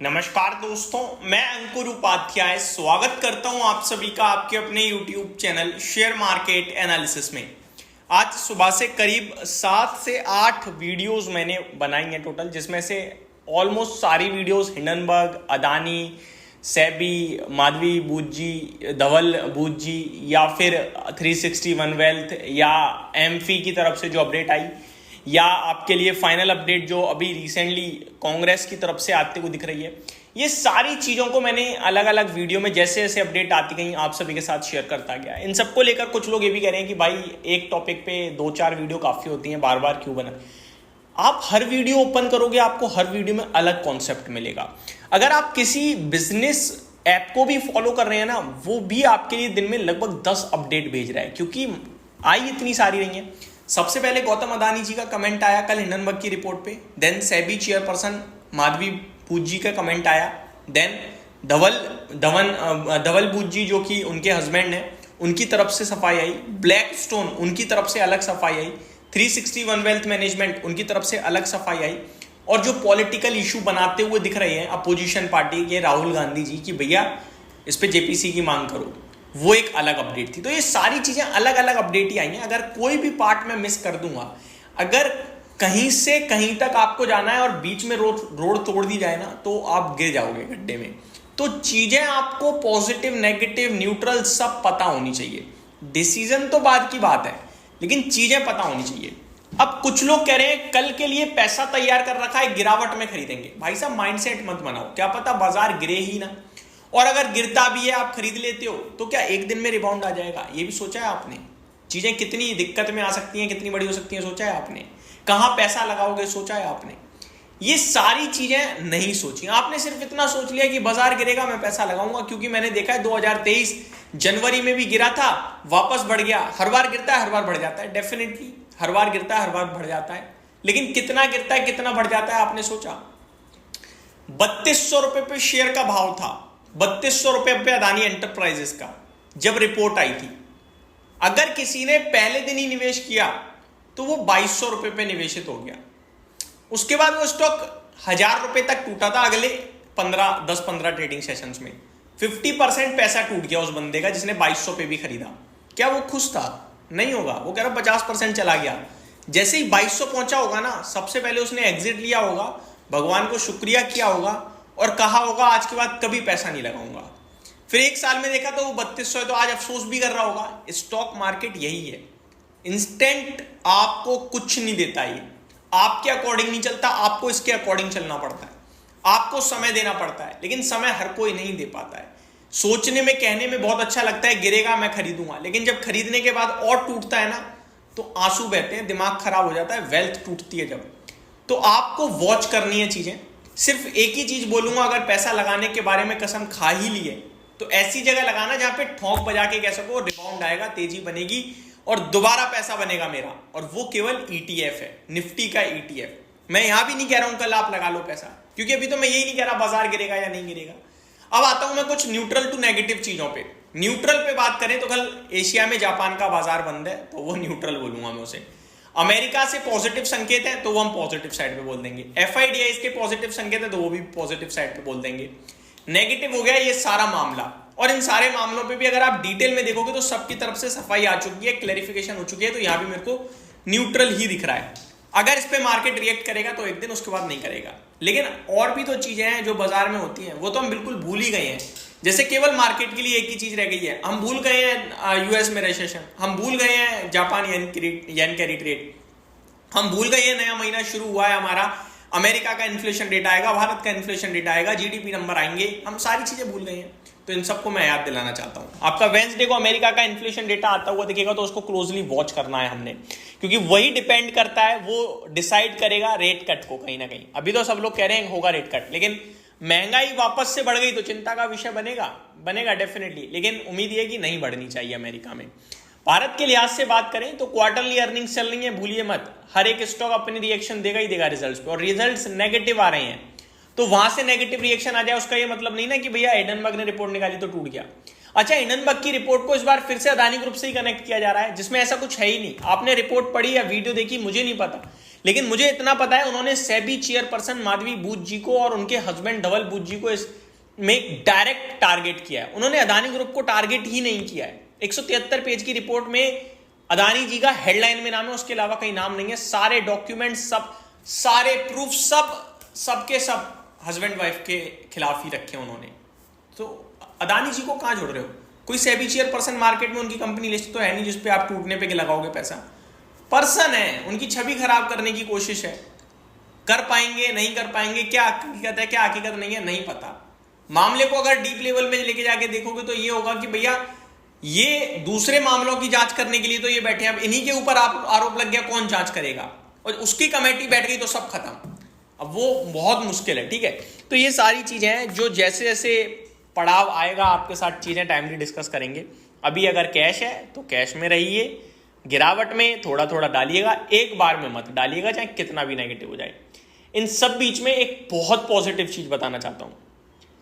नमस्कार दोस्तों, मैं अंकुर उपाध्याय स्वागत करता हूं आप सभी का आपके अपने YouTube channel share market analysis में। आज सुबह से करीब 7 से 8 वीडियोस मैंने बनाई हैं टोटल, जिसमें से ऑलमोस्ट सारी वीडियोस हिंडनबर्ग, अदानी, सेबी, माधवी बूची, धवल बूची या फिर 361 वेल्थ या एमफी की तरफ से जो अपडेट आई, या आपके लिए फाइनल अपडेट जो अभी रिसेंटली कांग्रेस की तरफ से आते हुए दिख रही है। ये सारी चीज़ों को मैंने अलग अलग वीडियो में जैसे जैसे अपडेट आती गई आप सभी के साथ शेयर करता गया। इन सबको लेकर कुछ लोग ये भी कह रहे हैं कि भाई एक टॉपिक पे 2-4 वीडियो काफ़ी होती हैं, बार बार क्यों बना। आप हर वीडियो ओपन करोगे, आपको हर वीडियो में अलग कॉन्सेप्ट मिलेगा। अगर आप किसी बिजनेस ऐप को भी फॉलो कर रहे हैं ना, वो भी आपके लिए दिन में लगभग 10 अपडेट भेज रहा है, क्योंकि आई इतनी सारी रही है। सबसे पहले गौतम अदानी जी का कमेंट आया कल हिंडनबर्ग की रिपोर्ट पे, देन सेबी चेयरपर्सन माधवी बूच जी का कमेंट आया, देन धवल बूच जी जो कि उनके हस्बैंड हैं, उनकी तरफ से सफाई आई, ब्लैक स्टोन उनकी तरफ से अलग सफाई आई, 361 वेल्थ मैनेजमेंट उनकी तरफ से अलग सफाई आई, और जो पॉलिटिकल इशू बनाते हुए दिख रहे हैं अपोजिशन पार्टी के राहुल गांधी जी की भैया इस पे जेपीसी की मांग करो, वो एक अलग अपडेट थी। तो ये सारी चीजें अलग अलग अपडेट ही आई हैं। अगर कोई भी पार्ट में मिस कर दूंगा, अगर कहीं से कहीं तक आपको जाना है और बीच में रोड तोड़ दी जाए ना, तो आप गिर जाओगे गड्ढे में। तो चीजें आपको पॉजिटिव, नेगेटिव, न्यूट्रल सब पता होनी चाहिए। डिसीजन तो बाद की बात है, लेकिन चीजें पता होनी चाहिए। अब कुछ लोग कह रहे हैं कल के लिए पैसा तैयार कर रखा है, गिरावट में खरीदेंगे। भाई साहब माइंडसेट मत बनाओ, क्या पता बाजार गिरे ही ना, और अगर गिरता भी है आप खरीद लेते हो तो क्या एक दिन में रिबाउंड आ जाएगा? ये भी सोचा है आपने? चीजें कितनी दिक्कत में आ सकती हैं, कितनी बड़ी हो सकती हैं, सोचा है आपने? कहां पैसा लगाओगे, सोचा है आपने? ये सारी चीजें नहीं सोची। आपने सिर्फ इतना सोच लिया कि बाजार गिरेगा, मैं पैसा लगाऊंगा, क्योंकि मैंने देखा है 2023 जनवरी में भी गिरा था, वापस बढ़ गया। हर बार गिरता है, हर बार बढ़ जाता है, डेफिनेटली हर बार गिरता है, हर बार बढ़ जाता है, लेकिन कितना गिरता है, कितना बढ़ जाता है, आपने सोचा? 3200 रुपए पे शेयर का भाव था, 3200 रुपए पे अदानी एंटरप्राइजेस का जब रिपोर्ट आई थी। अगर किसी ने पहले दिन ही निवेश किया तो वो 2200 रुपए पे निवेशित हो गया। उसके बाद वो स्टॉक 1000 रुपए तक टूटा था। अगले 10-15 ट्रेडिंग सेशंस में 50% पैसा टूट गया उस बंदे का जिसने 2200 पे भी खरीदा। क्या वो खुश था? नहीं होगा। वो कह रहा 50% चला गया। जैसे ही 2200 पहुंचा होगा ना, सबसे पहले उसने एग्जिट लिया होगा, भगवान को शुक्रिया किया होगा और कहा होगा आज के बाद कभी पैसा नहीं लगाऊंगा। फिर एक साल में देखा तो वो 3200 है, तो आज अफसोस भी कर रहा होगा। स्टॉक मार्केट यही है, इंस्टेंट आपको कुछ नहीं देता। ये आपके अकॉर्डिंग नहीं चलता, आपको इसके अकॉर्डिंग चलना पड़ता है, आपको समय देना पड़ता है, लेकिन समय हर कोई नहीं दे पाता है। सोचने में, कहने में बहुत अच्छा लगता है गिरेगा मैं खरीदूंगा, लेकिन जब खरीदने के बाद और टूटता है ना, तो आंसू बहते हैं, दिमाग खराब हो जाता है, वेल्थ टूटती है जब। तो आपको वॉच करनी है चीजें। सिर्फ एक ही चीज बोलूंगा, अगर पैसा लगाने के बारे में कसम खा ही लिए तो ऐसी जगह लगाना जहां पे ठोंक बजा के कह सको रिबाउंड आएगा, तेजी बनेगी और दोबारा पैसा बनेगा मेरा, और वो केवल ईटीएफ है, निफ्टी का ईटीएफ। मैं यहां भी नहीं कह रहा हूं कल आप लगा लो पैसा, क्योंकि अभी तो मैं यही नहीं कह रहा बाजार गिरेगा या नहीं गिरेगा। अब आता हूं मैं कुछ न्यूट्रल टू नेगेटिव चीजों पे। न्यूट्रल पे बात करें तो कल एशिया में जापान का बाजार बंद है, तो वो न्यूट्रल बोलूंगा मैं उसे। अमेरिका से पॉजिटिव संकेत है तो वो हम पॉजिटिव साइड पे बोल देंगे। एफआईडीआई के पॉजिटिव संकेत है तो वो भी पॉजिटिव साइड पे बोल देंगे। नेगेटिव हो गया ये सारा मामला, और इन सारे मामलों पे भी अगर आप डिटेल में देखोगे तो सबकी तरफ से सफाई आ चुकी है, क्लैरिफिकेशन हो चुकी है, तो यहां भी मेरे को न्यूट्रल ही दिख रहा है। अगर इस पे मार्केट रिएक्ट करेगा तो एक दिन, उसके बाद नहीं करेगा। लेकिन और भी तो चीजें हैं जो बाजार में होती हैं, वो तो हम बिल्कुल भूल ही गए हैं। जैसे केवल मार्केट के लिए एक ही चीज रह गई है, हम भूल गए हैं यूएस में रिसेशन, हम भूल गए हैं जापान येन का रिट्रेट, हम भूल गए हैं नया महीना शुरू हुआ है हमारा, अमेरिका का इन्फ्लेशन डेटा आएगा, भारत का इन्फ्लेशन डेटा आएगा, जीडीपी नंबर आएंगे, हम सारी चीजें भूल गए हैं। तो इन सबको मैं याद दिलाना चाहता हूं। आपका वेंसडे को अमेरिका का इन्फ्लेशन डेटा आता हुआ दिखेगा, तो उसको क्लोजली वॉच करना है हमने, क्योंकि वही डिपेंड करता है, वो डिसाइड करेगा रेट कट को कहीं ना कहीं। अभी तो सब लोग कह रहे हैं होगा रेट कट, लेकिन महंगाई वापस से बढ़ गई तो चिंता का विषय बनेगा डेफिनेटली, लेकिन उम्मीद ये कि नहीं बढ़नी चाहिए अमेरिका में। भारत के लिहाज से बात करें तो क्वार्टरली अर्निंग्स चल रही है, भूलिए मत। हर एक स्टॉक अपनी रिएक्शन देगा ही देगा रिजल्ट्स पे, और रिजल्ट्स नेगेटिव आ रहे हैं, तो वहां से नेगेटिव रिएक्शन आ जाए उसका ये मतलब नहीं ना कि भैया हिंडनबर्ग ने रिपोर्ट निकाली तो टूट गया। अच्छा, हिंडनबर्ग की रिपोर्ट को इस बार फिर से अदानी ग्रुप से ही कनेक्ट किया जा रहा है, जिसमें ऐसा कुछ है ही नहीं। आपने रिपोर्ट पढ़ी या वीडियो देखी मुझे नहीं पता, लेकिन मुझे इतना पता है उन्होंने सेबी चेयरपर्सन माधवी बूच जी को और उनके हस्बैंड धवल बूच जी को में डायरेक्ट टारगेट किया है। उन्होंने अदानी ग्रुप को टारगेट ही नहीं किया है। 173 पेज की रिपोर्ट में अदानी जी का हेडलाइन में नाम है, उसके अलावा कहीं नाम नहीं है। सारे डॉक्यूमेंट, सब सारे प्रूफ, सबके सब हस्बैंड वाइफ के खिलाफ ही रखे उन्होंने। तो अदानी जी को कहां जोड़ रहे हो? कोई सेबी चेयरपर्सन मार्केट में उनकी कंपनी लिस्ट तो है नहीं जिसपे आप टूटने पे लगाओगे पैसा। पर्सन है, उनकी छवि खराब करने की कोशिश है। कर पाएंगे नहीं कर पाएंगे, क्या हकीकत है क्या हकीकत नहीं है नहीं पता। मामले को अगर डीप लेवल में लेके जाके देखोगे तो ये होगा कि भैया ये दूसरे मामलों की जांच करने के लिए तो ये बैठे हैं, अब इन्हीं के ऊपर आरोप लग गया, कौन जांच करेगा? और उसकी कमेटी बैठ गई तो सब खत्म। अब वो बहुत मुश्किल है, ठीक है। तो ये सारी चीजें हैं जो जैसे जैसे पड़ाव आएगा आपके साथ चीजें टाइमली डिस्कस करेंगे। अभी अगर कैश है तो कैश में रहिए, गिरावट में थोड़ा थोड़ा डालिएगा, एक बार में मत डालिएगा चाहे कितना भी नेगेटिव हो जाए। इन सब बीच में एक बहुत पॉजिटिव चीज बताना चाहता हूं,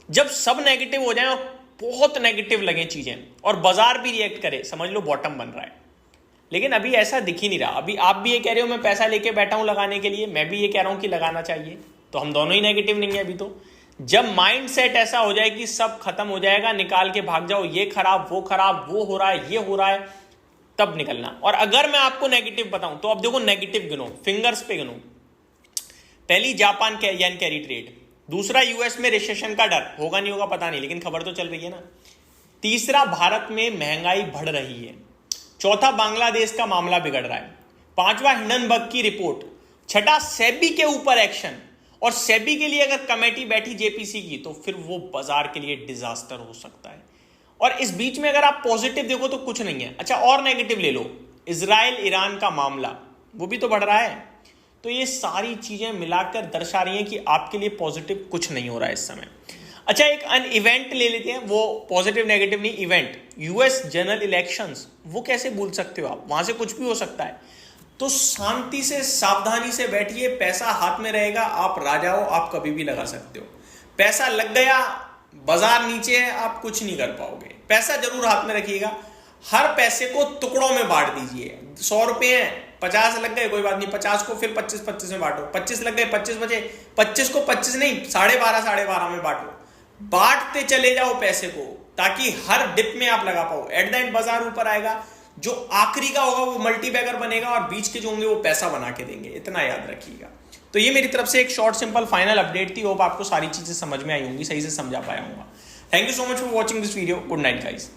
जब सब नेगेटिव हो जाए और बहुत नेगेटिव लगे चीजें और बाजार भी रिएक्ट करे, समझ लो बॉटम बन रहा है। लेकिन अभी ऐसा दिख ही नहीं रहा। अभी आप भी ये कह रहे हो मैं पैसा लेके बैठा हूं लगाने के लिए, मैं भी ये कह रहा हूं कि लगाना चाहिए, तो हम दोनों ही नेगेटिव नहीं है अभी। तो जब माइंड सेट ऐसा हो जाए कि सब खत्म हो जाएगा, निकाल के भाग जाओ, ये खराब, वो हो रहा है, ये हो रहा है, तब निकलना। और अगर मैं आपको नेगेटिव बताऊं तो अब देखो नेगेटिव गिनो, फिंगर्स पे गिनो। पहली जापान येन कैरी ट्रेड, दूसरा यूएस में रिसेशन का डर, होगा नहीं होगा पता नहीं लेकिन खबर तो चल रही है ना। तीसरा भारत में महंगाई बढ़ रही है। चौथा बांग्लादेश का मामला बिगड़ रहा है। पांचवा हिंडनबर्ग की रिपोर्ट। छठा सेबी के ऊपर एक्शन, और सेबी के लिए अगर कमेटी बैठी जेपीसी की तो फिर वो बाजार के लिए डिजास्टर हो सकता है। और इस बीच में अगर आप पॉजिटिव देखो तो कुछ नहीं है। अच्छा और नेगेटिव ले लो, इजराइल ईरान का मामला वो भी तो बढ़ रहा है। तो ये सारी चीजें मिलाकर दर्शा रही हैं कि आपके लिए पॉजिटिव कुछ नहीं हो रहा है इस समय। अच्छा एक इवेंट ले लेते हैं, वो पॉजिटिव नेगेटिव नहीं, इवेंट। यूएस जनरल इलेक्शंस, वो कैसे भूल सकते हो आप? वहां से कुछ भी हो सकता है। तो शांति से सावधानी से बैठिए, पैसा हाथ में रहेगा, आप राजा हो, आप कभी भी लगा सकते हो। पैसा लग गया, बाजार नीचे है, आप कुछ नहीं कर पाओगे। पैसा जरूर हाथ में रखिएगा, हर पैसे को टुकड़ों में बांट दीजिए। 100 रुपए हैं, 50 लग गए कोई बात नहीं, 50 को फिर 25-25 में बांटो। 25 लग गए, 25 बचे, 25 को 25 नहीं 12.5 में बांटो। बांटते चले जाओ पैसे को, ताकि हर डिप में आप लगा पाओ। एट द एंड बाजार ऊपर आएगा, जो आखिरी का होगा वो मल्टीबैगर बनेगा और बीच के जो होंगे वो पैसा बना के देंगे, इतना याद रखिएगा। तो ये मेरी तरफ से एक शॉर्ट सिंपल फाइनल अपडेट थी। होप आपको सारी चीजें समझ में आई होंगी, सही से समझा पाया होगा। Thank you so much for watching this video. Good night guys.